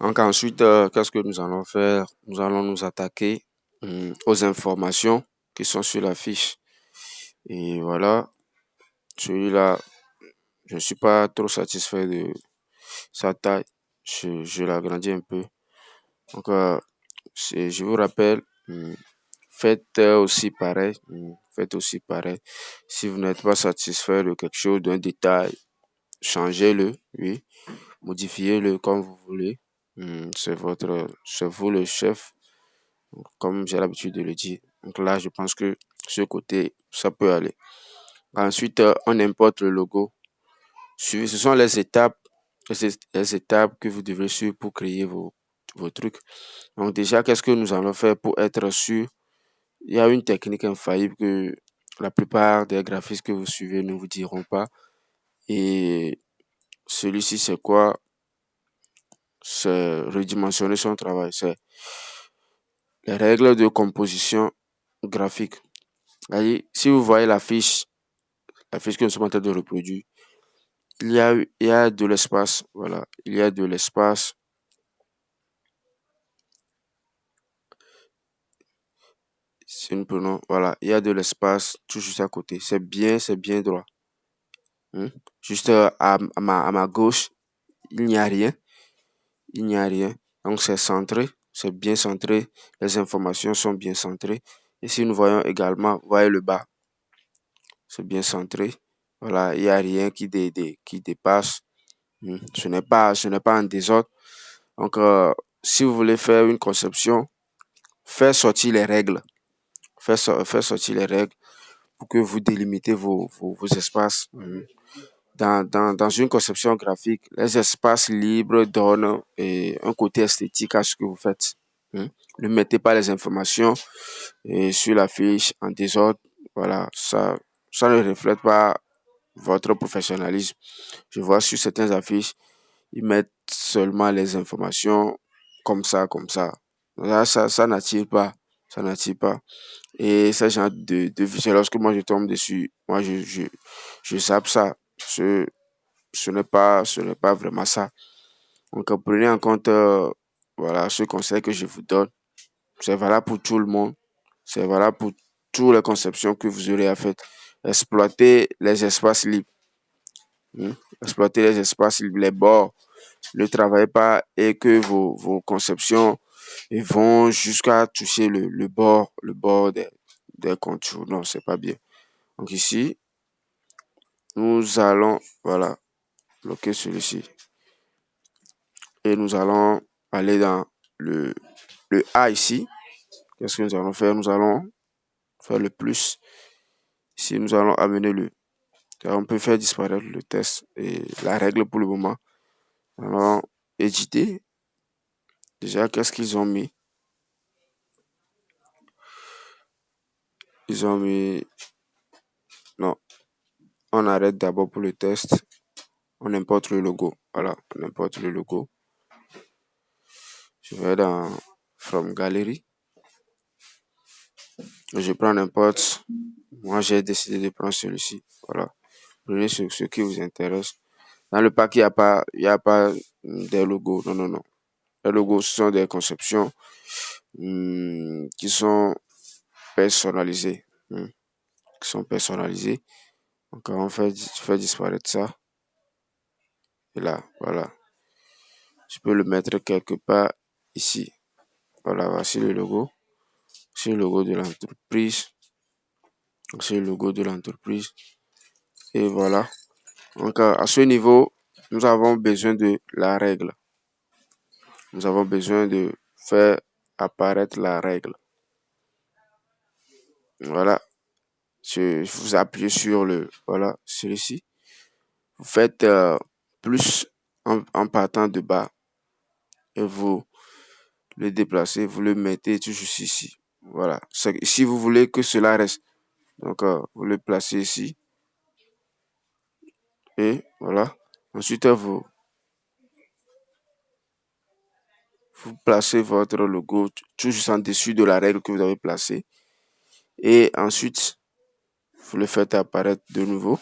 Donc ensuite, qu'est-ce que nous allons faire? Nous allons nous attaquer aux informations qui sont sur la fiche. Et voilà, celui-là, je ne suis pas trop satisfait de sa taille. Je l'agrandis un peu. Donc, je vous rappelle, faites aussi pareil. Faites aussi pareil. Si vous n'êtes pas satisfait de quelque chose, d'un détail, changez-le, oui. Modifiez-le comme vous voulez. C'est vous le chef, comme j'ai l'habitude de le dire. Donc là, je pense que ce côté, ça peut aller. Ensuite, on importe le logo. Ce sont les étapes que vous devez suivre pour créer vos trucs. Donc déjà, qu'est-ce que nous allons faire pour être sûr? Il y a une technique infaillible que la plupart des graphistes que vous suivez ne vous diront pas. Et celui-ci, c'est quoi? C'est redimensionner son travail. C'est les règles de composition graphique. Allez, si vous voyez la fiche que nous sommes en train de reproduire, il y a de l'espace. Voilà, il y a de l'espace. Si nous prenons, voilà, il y a de l'espace tout juste à côté. C'est bien droit. Hein. Juste à ma gauche, il n'y a rien. Il n'y a rien. Donc c'est centré, c'est bien centré. Les informations sont bien centrées. Et si nous voyons également, voyez le bas, c'est bien centré. Voilà, il n'y a rien qui dépasse. Ce n'est pas en désordre. Donc, si vous voulez faire une conception, faites sortir les règles. Faites sortir les règles pour que vous délimitez vos espaces. Dans une conception graphique, les espaces libres donnent un côté esthétique à ce que vous faites. Ne mettez pas les informations sur la fiche en désordre. Voilà, ça ne reflète pas votre professionnalisme. Je vois sur certaines affiches, ils mettent seulement les informations comme ça, comme ça. Là, ça n'attire pas. Ça n'attire pas. Et ce genre c'est lorsque moi je tombe dessus, moi je zappe ça. Ce n'est pas vraiment ça. Donc, prenez en compte, voilà, ce conseil que je vous donne. C'est valable pour tout le monde. C'est valable pour toutes les conceptions que vous aurez à faire. Exploitez les espaces libres. Exploitez les espaces libres, les bords. Ne travaillez pas et que vos conceptions vont jusqu'à toucher le bord des contours. Non, c'est pas bien. Donc ici, nous allons, voilà, bloquer celui-ci. Et nous allons aller dans le A ici. Qu'est-ce que nous allons faire? Nous allons faire le plus. Ici, nous allons amener on peut faire disparaître le test et la règle pour le moment. Alors, éditer. Déjà, qu'est-ce qu'ils ont mis? Ils ont mis... Non, on arrête d'abord pour le test. On importe le logo. Voilà, on importe le logo. Je vais dans From Gallery. Je prends n'importe. Moi, j'ai décidé de prendre celui-ci. Voilà. Prenez ce qui vous intéresse. Dans le pack, il y a pas des logos. Non, non, non. Les logos, ce sont des conceptions qui sont personnalisées. Qui sont personnalisées. Donc, on fait disparaître ça. Et là, voilà. Je peux le mettre quelque part ici. Voilà, voici le logo. C'est le logo de l'entreprise. C'est le logo de l'entreprise. Et voilà. Donc, à ce niveau, nous avons besoin de la règle. Nous avons besoin de faire apparaître la règle. Voilà. Vous appuyez sur voilà, celui-ci. Vous faites plus en partant de bas. Et vous le déplacez, vous le mettez toujours ici. Voilà. Si vous voulez que cela reste. Donc, vous le placez ici. Et voilà. Ensuite, vous placez votre logo toujours en dessus de la règle que vous avez placée. Et ensuite, vous le faites apparaître de nouveau.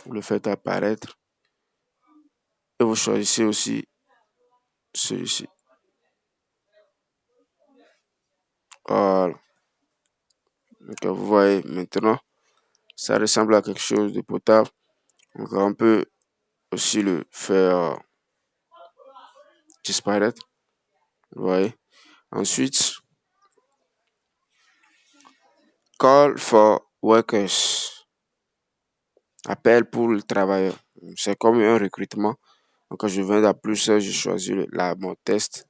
Vous le faites apparaître et vous choisissez aussi celui-ci. Voilà. Donc, vous voyez maintenant, ça ressemble à quelque chose de potable. Donc, on peut aussi le faire disparaître. Vous voyez. Ensuite, call for workers. Appel pour le travailleur. C'est comme un recrutement. Donc, quand je viens d'à plus, je choisis mon test.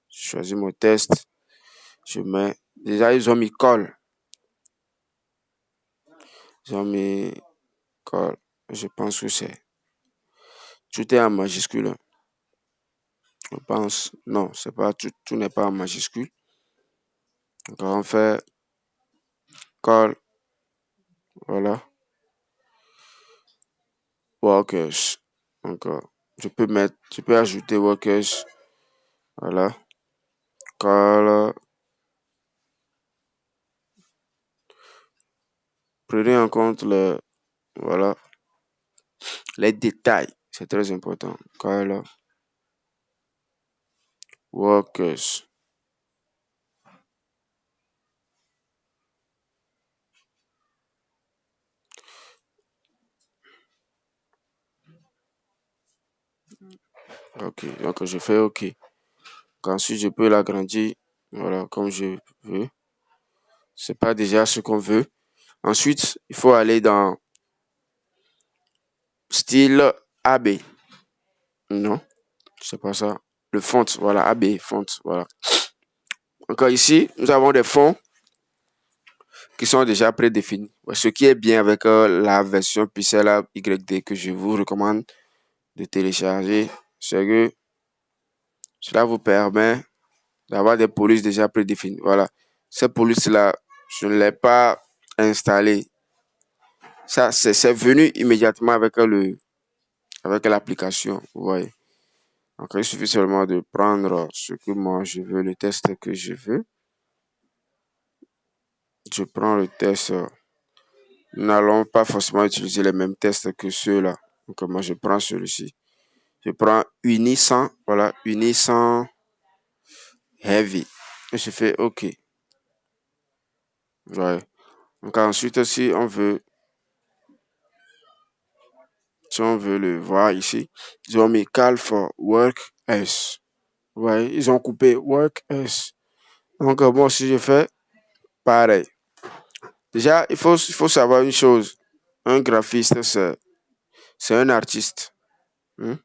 Je choisis mon test. Je mets. Déjà, ils ont mis call. Ils ont mis call. Je pense que c'est. Tout est en majuscule. Je pense. Non, c'est pas tout. Tout n'est pas en majuscule. Donc, on fait call. Voilà. Workers. Donc, je peux ajouter workers. Voilà. Call. Prenez en compte voilà, les détails. C'est très important. Call workers. Ok. Donc, je fais OK. Ensuite, je peux l'agrandir. Voilà, comme je veux. C'est pas déjà ce qu'on veut. Ensuite, il faut aller dans style AB. Non, c'est pas ça. Le font, voilà, AB, font, voilà. Encore ici, nous avons des fonds qui sont déjà prédéfinis. Ce qui est bien avec la version Pixel YD que je vous recommande de télécharger, c'est que cela vous permet d'avoir des polices déjà prédéfinies. Voilà. Ces polices-là, je ne l'ai pas installé. Ça, c'est venu immédiatement avec l'application. Vous voyez. Donc, il suffit seulement de prendre ce que moi je veux, le test que je veux. Je prends le test. Nous n'allons pas forcément utiliser les mêmes tests que ceux-là. Donc, moi, je prends celui-ci. Je prends Unison. Voilà, Unison Heavy. Et je fais OK. Ouais. Donc, ensuite, si on veut le voir ici, ils ont mis Call for Work S. Ouais, ils ont coupé Work S. Donc, bon, si je fais pareil. Déjà, il faut savoir une chose. Un graphiste, c'est un artiste. Hein.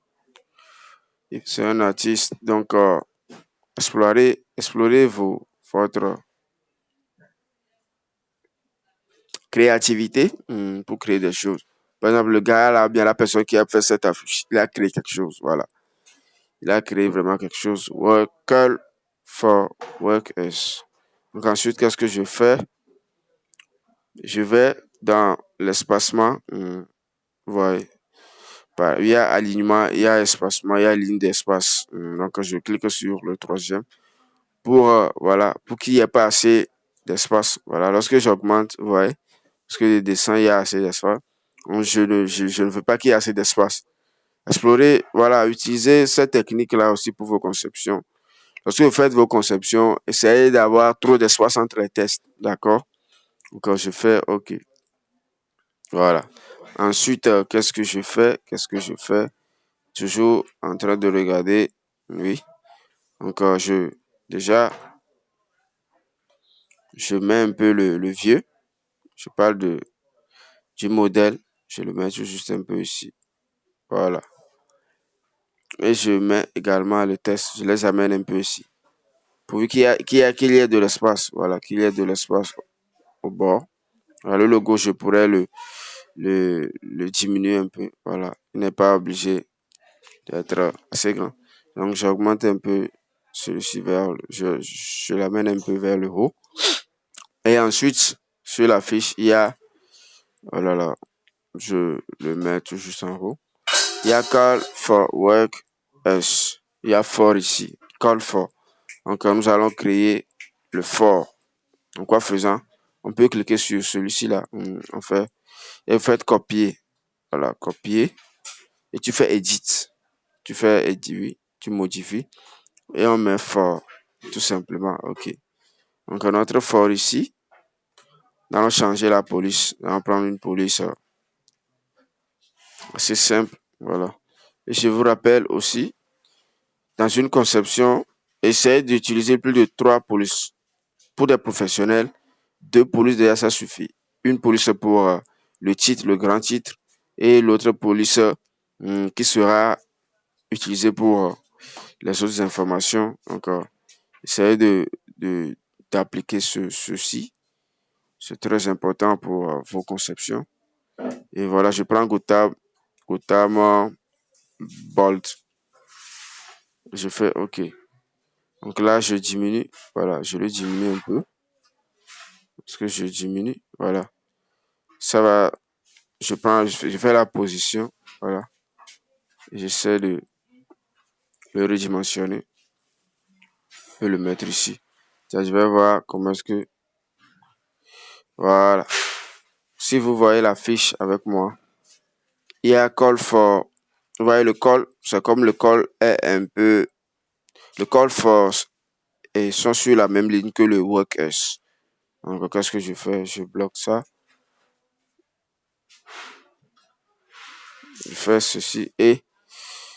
C'est un artiste. Donc, explorez votre créativité pour créer des choses. Par exemple, le gars là, bien la personne qui a fait cette affiche, il a créé quelque chose. Voilà. Il a créé vraiment quelque chose. Call for workers. Donc ensuite, qu'est-ce que je fais? Je vais dans l'espacement. Voyez. Il y a alignement, il y a espacement, il y a ligne d'espace. Donc je clique sur le troisième pour voilà, pour qu'il n'y ait pas assez d'espace. Voilà. Lorsque j'augmente, vous voyez, parce que le dessin, il y a assez d'espace. Donc, je ne veux pas qu'il y ait assez d'espace. Explorer, voilà, utilisez cette technique-là aussi pour vos conceptions. Lorsque vous faites vos conceptions, essayez d'avoir trop d'espace entre les tests, d'accord? Donc, je fais OK. Voilà. Ensuite, qu'est-ce que je fais? Qu'est-ce que je fais? Toujours en train de regarder. Oui. Donc, déjà, je mets un peu le vieux. Je parle du modèle. Je le mets juste un peu ici. Voilà. Et je mets également le test. Je les amène un peu ici. Pour qu'il y ait de l'espace. Voilà, qu'il y ait de l'espace au bord. Alors, le logo, je pourrais le diminuer un peu. Voilà. Il n'est pas obligé d'être assez grand. Donc, j'augmente un peu celui-ci je l'amène un peu vers le haut. Et ensuite, sur la fiche, il y a, oh là là, je le mets tout juste en haut. Il y a Call for Work S. Il y a for ici. Call for. Donc, nous allons créer le for. En quoi faisant, on peut cliquer sur celui-ci là. En fait, et vous faites copier. Voilà, copier. Et tu fais edit. Tu fais edit, oui, tu modifies. Et on met for, tout simplement. OK. Donc, notre for ici, nous allons changer la police. Nous allons prendre une police assez simple. Voilà. Et je vous rappelle aussi, dans une conception, essayez d'utiliser plus de 3 polices. Pour des professionnels, 2 polices déjà ça suffit. Une police pour le titre, le grand titre, et l'autre police qui sera utilisée pour les autres informations. Donc, essayez d'appliquer ceci. C'est très important pour vos conceptions. Et voilà, je prends Gotham Bold. Je fais OK. Donc là, je diminue. Voilà, je le diminue un peu. Parce que je diminue. Voilà. Ça va. Je fais la position. Voilà. J'essaie de le redimensionner. Je vais le mettre ici. Ça, je vais voir comment est-ce que. Voilà. Si vous voyez la fiche avec moi, il y a call for. Vous voyez le call, c'est comme le call est un peu. Le call for et sont sur la même ligne que le workers. Donc, qu'est-ce que je fais? Je bloque ça. Je fais ceci et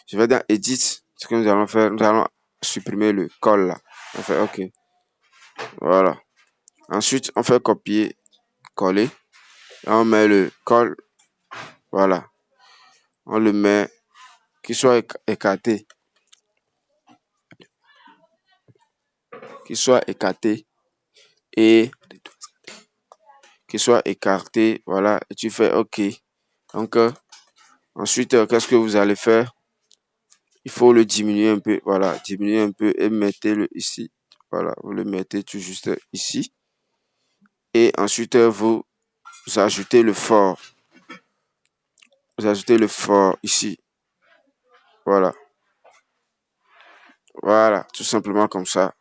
je vais dans Edit. Ce que nous allons faire, nous allons supprimer le call là. On fait OK. Voilà. Ensuite, on fait copier, coller. Et on met le call. Voilà. On le met qu'il soit écarté. Qu'il soit écarté. Et qu'il soit écarté. Voilà. Et tu fais OK. Donc, ensuite, qu'est-ce que vous allez faire? Il faut le diminuer un peu. Voilà. Diminuer un peu et mettez-le ici. Voilà. Vous le mettez tout juste ici. Et ensuite, vous ajoutez le fort. Vous ajoutez le fort ici. Voilà. Voilà. Tout simplement comme ça.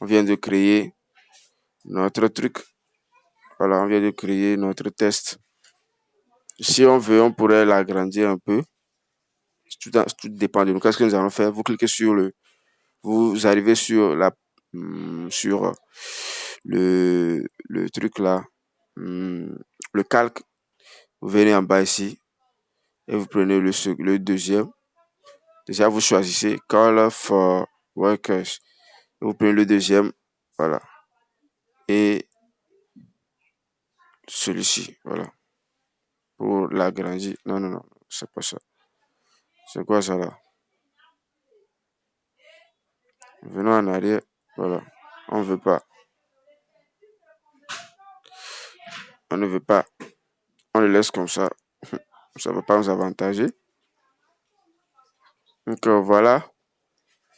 On vient de créer notre truc. Voilà. On vient de créer notre test. Si on veut, on pourrait l'agrandir un peu. Tout dépend de nous. Qu'est-ce que nous allons faire? Vous cliquez sur le. Vous arrivez sur la. Sur le truc là. Le calque. Vous venez en bas ici. Et vous prenez le deuxième. Déjà, vous choisissez Call for Workers. Vous prenez le deuxième. Voilà. Et celui-ci. Voilà. Pour l'agrandir. Non, non, non. C'est pas ça. C'est quoi ça là? Venons en arrière. Voilà. On veut pas. On ne veut pas. On le laisse comme ça. Ça ne va pas nous avantager. Donc voilà.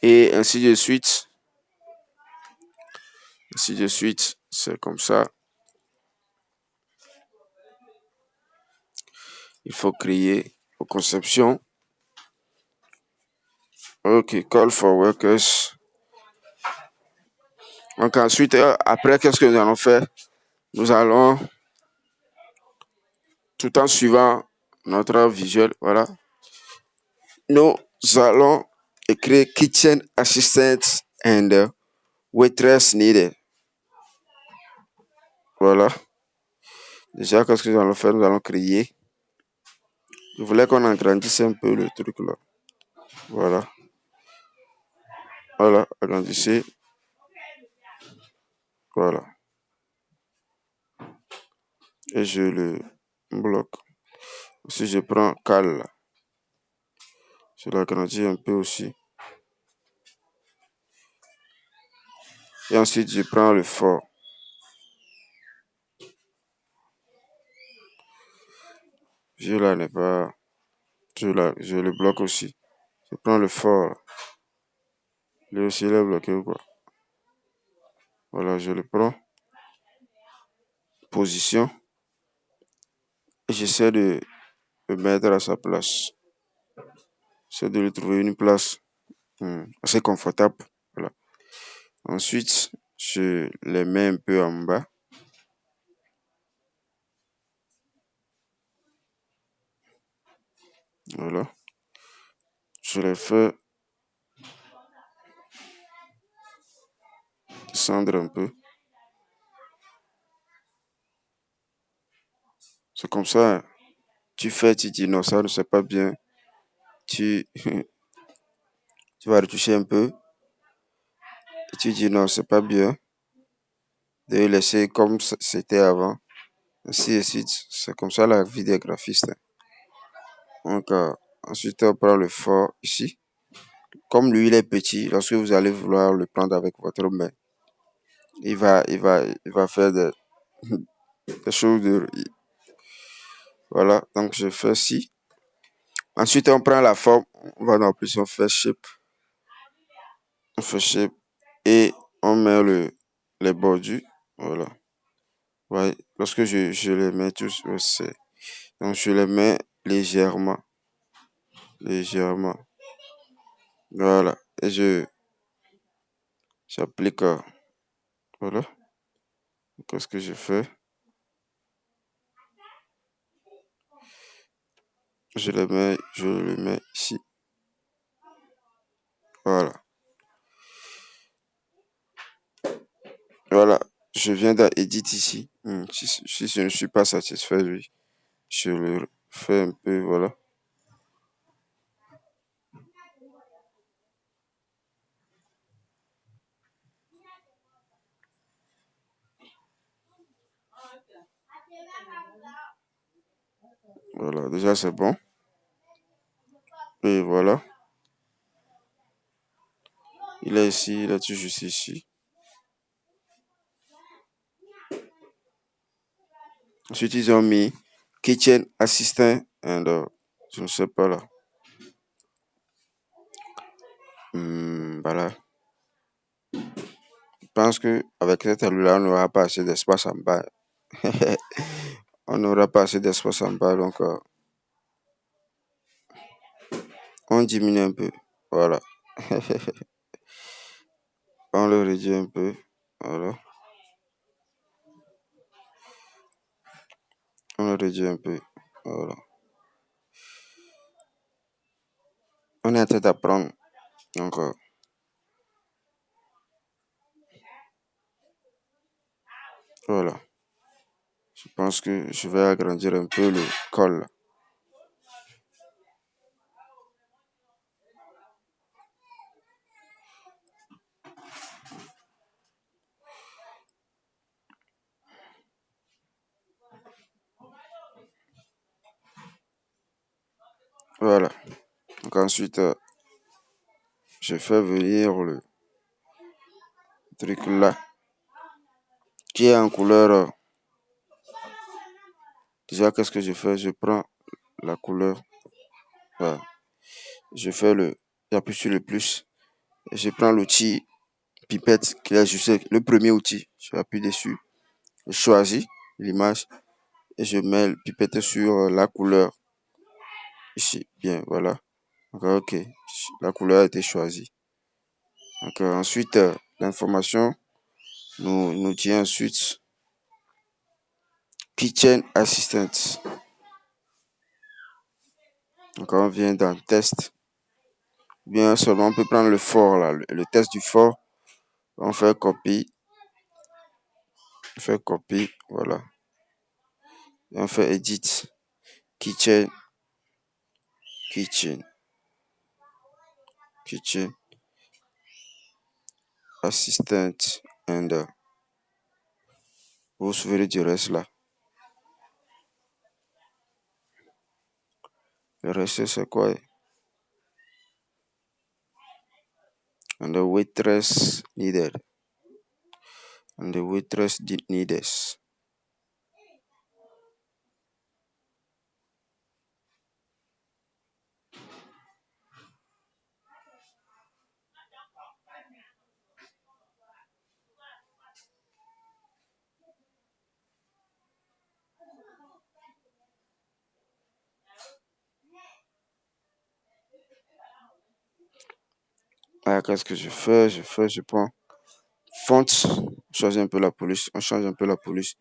Et ainsi de suite. Ainsi de suite. C'est comme ça. Il faut créer vos conceptions. OK. Call for workers. Donc ensuite, après, qu'est-ce que nous allons faire? Nous allons, tout en suivant notre visuel, voilà, nous allons écrire kitchen assistant and waitress needed. Voilà. Déjà, qu'est-ce que nous allons faire? Nous allons créer. Je voulais qu'on agrandisse un peu le truc là. Voilà. Voilà, agrandissez. Voilà. Et je le bloque. Si je prends cal là, je l'agrandis un peu aussi. Et ensuite, je prends le fort. Je là n'est pas. Je le bloque aussi. Je prends le fort là. Lui aussi, il est bloqué ou quoi? Voilà, je le prends. Position. Et j'essaie de le mettre à sa place. J'essaie de lui trouver une place assez confortable. Voilà. Ensuite, je les mets un peu en bas. Voilà. Je les fais descendre un peu. C'est comme ça, hein. Tu fais, tu dis non, ça ne c'est pas bien. Tu, tu vas retoucher un peu. Et tu dis non, c'est pas bien. De laisser comme c'était avant. Ainsi et suite. C'est comme ça la vie des graphistes, hein. Donc, ensuite, on prend le fort ici. Comme lui, il est petit, lorsque vous allez vouloir le prendre avec votre main, il va faire des choses de. Voilà, donc je fais ci. Ensuite, on prend la forme, on va dans plus, on fait shape et on met les bordures. Voilà. Ouais, lorsque je les mets tous, donc je les mets légèrement, légèrement. Voilà. Et j'applique, voilà. Qu'est-ce que je fais? Je le mets ici. Voilà. Voilà. Je viens d'Edit ici. Si je ne suis pas satisfait, oui, je le fais un peu, voilà. Voilà, déjà c'est bon. Et voilà. Il est ici, il est tout juste ici. Ensuite, ils ont mis Kitchen Assistant and je ne sais pas là. Voilà. Je pense que avec cette là on n'aura pas assez d'espace en bas. On n'aura pas assez d'espace en bas, donc on diminue un peu. Voilà. On le réduit un peu. Voilà. On le réduit un peu. Voilà. On est en train d'apprendre. Donc, voilà. Je pense que je vais agrandir un peu le col. Voilà. Donc ensuite, je fais venir le truc là, qui est en couleur. Déjà, qu'est-ce que je fais? Je prends la couleur. Voilà. Je fais j'appuie sur le plus. Et je prends l'outil pipette qui est juste le premier outil. J'appuie dessus. Je choisis l'image et je mets le pipette sur la couleur. Ici. Bien, voilà. Donc, ok. La couleur a été choisie. Donc, ensuite, l'information nous dit ensuite Kitchen Assistant. Donc, on vient dans test. Bien seulement, on peut prendre le fort, là, le test du fort. On fait copie. On fait copie. Voilà. Et on fait edit. Kitchen. Kitchen. Kitchen Assistant. And vous vous souvenez du reste là. Le reste, c'est quoi? And the waitress needed. And the waitress did need this. Ah, qu'est-ce que je fais? Je prends font, on change un peu la police, on change un peu la police.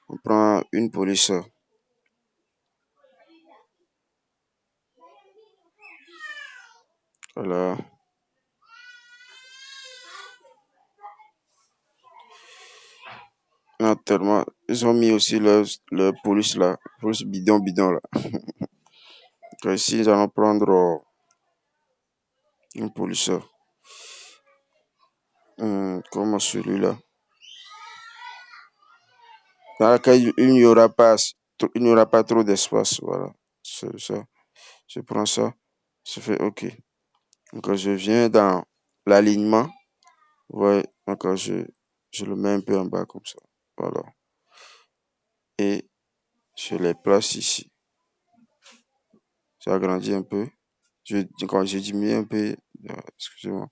On prend une police Voilà. Non, tellement. Ils ont mis aussi leur police là. Police bidon bidon là. Donc, ici, nous allons prendre un policier. Comme celui-là. Dans lequel il n'y aura pas, il n'y aura pas trop d'espace. Voilà. C'est ça. Je prends ça. Je fais OK. Donc, je viens dans l'alignement. Ouais. Donc, je le mets un peu en bas comme ça. Voilà. Et je les place ici. J'agrandis un peu. Quand je diminue un peu, excusez-moi,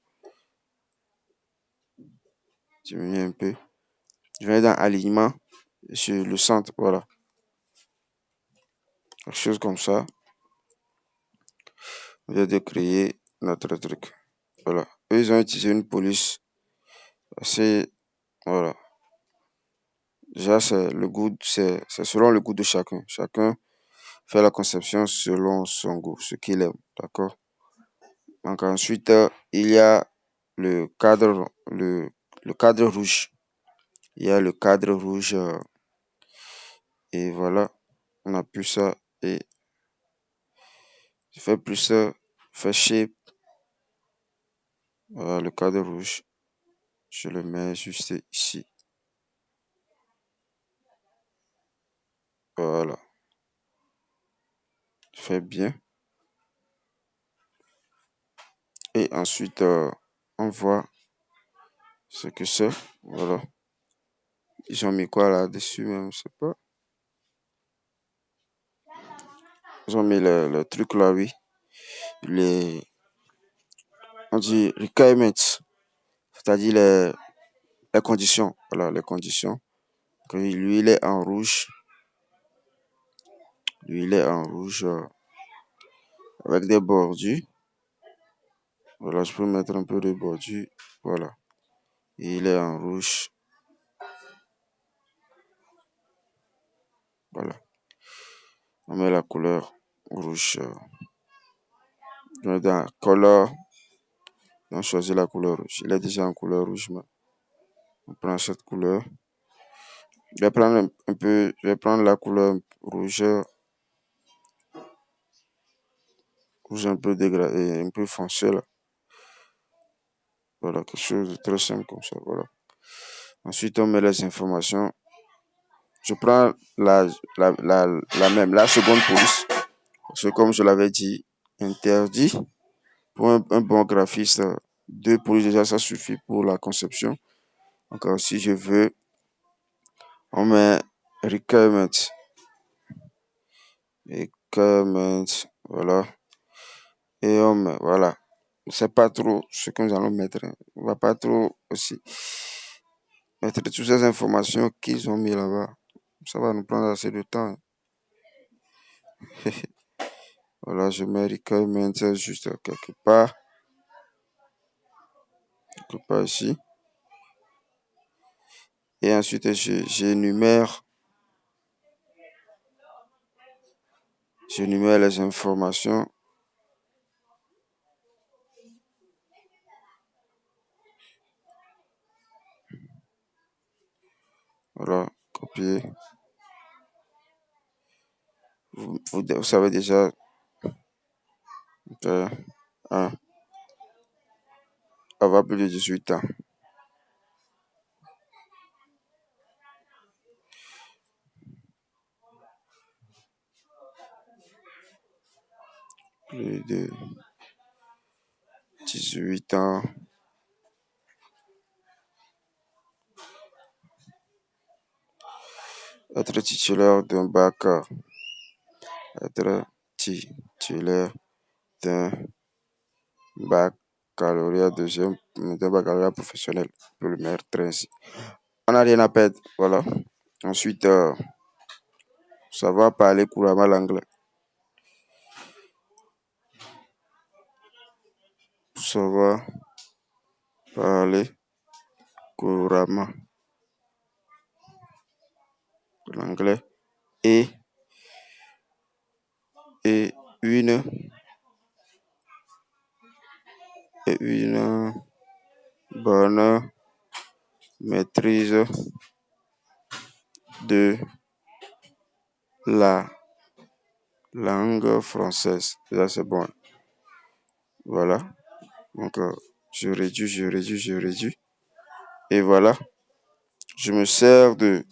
diminue un peu. Je vais dans alignement sur le centre, voilà. Quelque chose comme ça. On vient de créer notre truc. Voilà. Eux, ils ont utilisé une police assez, voilà. Déjà, c'est selon le goût de chacun. Chacun fait la conception selon son goût, ce qu'il aime, d'accord? Donc ensuite, il y a le cadre rouge. Il y a le cadre rouge et voilà, on appuie ça et je fais plus fait shape. Voilà le cadre rouge. Je le mets juste ici. Voilà. Je fais bien. Et ensuite, on voit ce que c'est. Voilà. Ils ont mis quoi là-dessus même, je sais pas. Ils ont mis le truc là, oui. Les, on dit requirements, c'est-à-dire les conditions. Voilà, les conditions. Que lui, il est en rouge. Lui, il est en rouge avec des bordures. Voilà, je peux mettre un peu de bordure. Voilà. Et il est en rouge. Voilà. On met la couleur rouge. Dans color. On choisit la couleur rouge. Il est déjà en couleur rouge. Mais on prend cette couleur. Je vais prendre un peu. Je vais prendre la couleur rouge. Rouge un peu dégradé, un peu foncé là. Voilà, quelque chose de très simple comme ça. Voilà. Ensuite, on met les informations. Je prends la même, la seconde police. Parce que comme je l'avais dit, interdit. Pour un bon graphiste, deux polices déjà, ça suffit pour la conception. Encore si je veux, on met requirement. Requirement, voilà. Et on met, voilà. C'est pas trop ce que nous allons mettre, hein. On va pas trop aussi mettre toutes ces informations qu'ils ont mis là-bas. Ça va nous prendre assez de temps, hein. Voilà, je mets requirement juste quelque part ici. Et ensuite, j'énumère les informations. Voilà, copier. Vous savez déjà, hein, avoir plus de 18 ans. Plus de 18 ans. Être titulaire d'un bac. Être titulaire d'un baccalauréat d'un baccalauréat professionnel. Pour le mettre ainsi. On n'a rien à perdre. Voilà. Ensuite, savoir parler couramment l'anglais. Savoir parler couramment l'anglais et, et une une bonne maîtrise de la langue française. Là, c'est bon. Voilà. Donc, je réduis. Et voilà. Je me sers du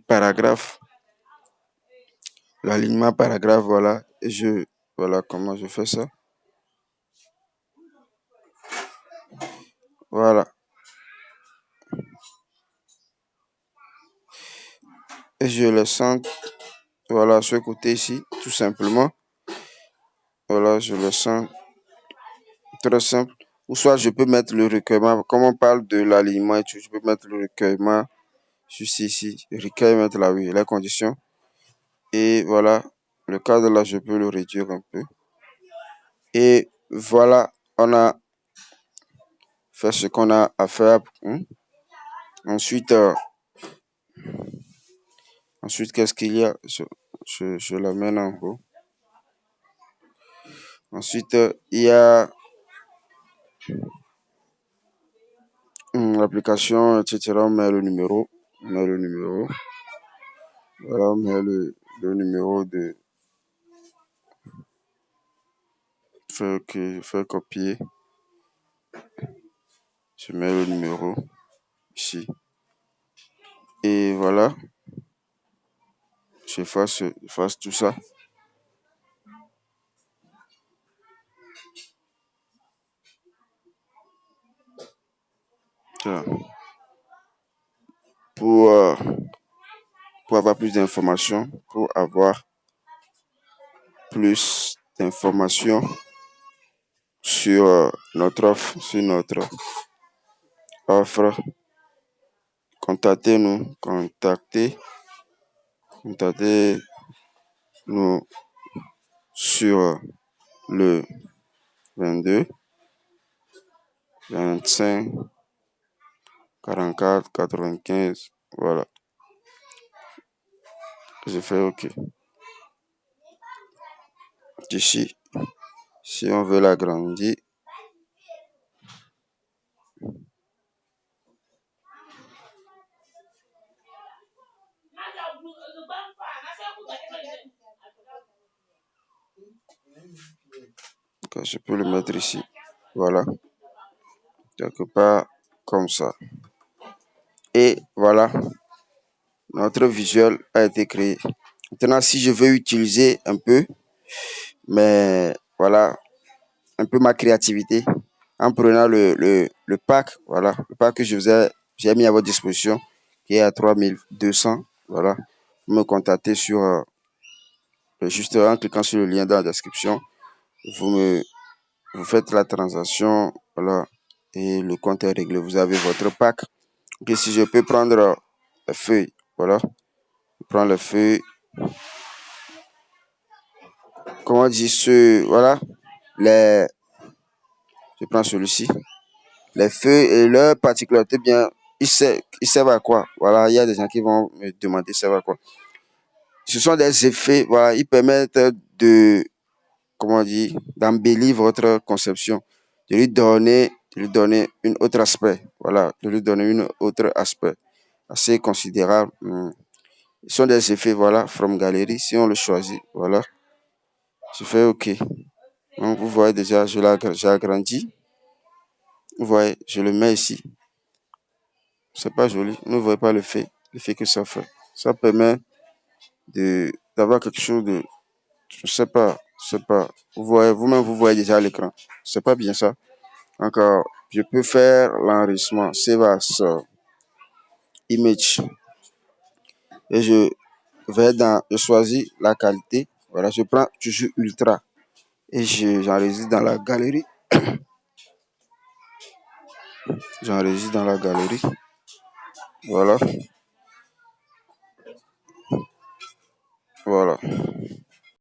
paragraphe, l'alignement paragraphe, voilà. Et voilà comment je fais ça. Voilà. Et je le sens, voilà, ce côté ici, tout simplement. Voilà, je le sens très simple. Ou soit je peux mettre le recueillement, comme on parle de l'alignement et tout, je peux mettre le recueillement juste ici. Recueil, mettre là, oui, les conditions. Et voilà, le cadre là, je peux le réduire un peu. Et voilà, on a fait ce qu'on a à faire. Ensuite, qu'est-ce qu'il y a? Je l'amène en haut. Ensuite, il y a l'application, etc. On met le numéro. Voilà, on met le numéro de faire copier. Je mets le numéro ici. Et voilà. Je fasse tout ça. Tiens. Pour avoir plus d'informations, sur notre offre, contactez-nous sur le 22 25 44 95. Voilà. Je fais OK. Ici, si on veut l'agrandir, je peux le mettre ici. Voilà. Quelque part comme ça. Et voilà. Notre visuel a été créé. Maintenant, si je veux utiliser un peu, mais voilà, un peu ma créativité, en prenant le pack, voilà, le pack que j'ai mis à votre disposition, qui est à 3200, voilà, vous me contactez juste en cliquant sur le lien dans la description, vous faites la transaction, voilà, et le compte est réglé. Vous avez votre pack. Ok, si je peux prendre la feuille, voilà, je prends la feuille. Comment dire voilà, je prends celui-ci. Les feuilles et leur particularité, bien, ils servent à quoi? Voilà, il y a des gens qui vont me demander ça servent à quoi. Ce sont des effets, voilà, ils permettent d'embellir votre conception, de lui donner un autre aspect, voilà, de lui donner un autre aspect assez considérable. Ce sont des effets, voilà, from Gallery, si on le choisit, voilà, je fais OK. Donc, vous voyez déjà, j'ai agrandi. Vous voyez, je le mets ici. C'est pas joli. Ne voyez pas l'effet que ça fait. Ça permet d'avoir quelque chose de, je sais pas. Vous voyez, vous-même, vous voyez déjà l'écran. C'est pas bien ça. Encore, je peux faire l'enregistrement. Save as image. Et je choisis la qualité. Voilà, je prends toujours ultra. Et j'enregistre dans la galerie. J'enregistre dans la galerie. Voilà. Voilà.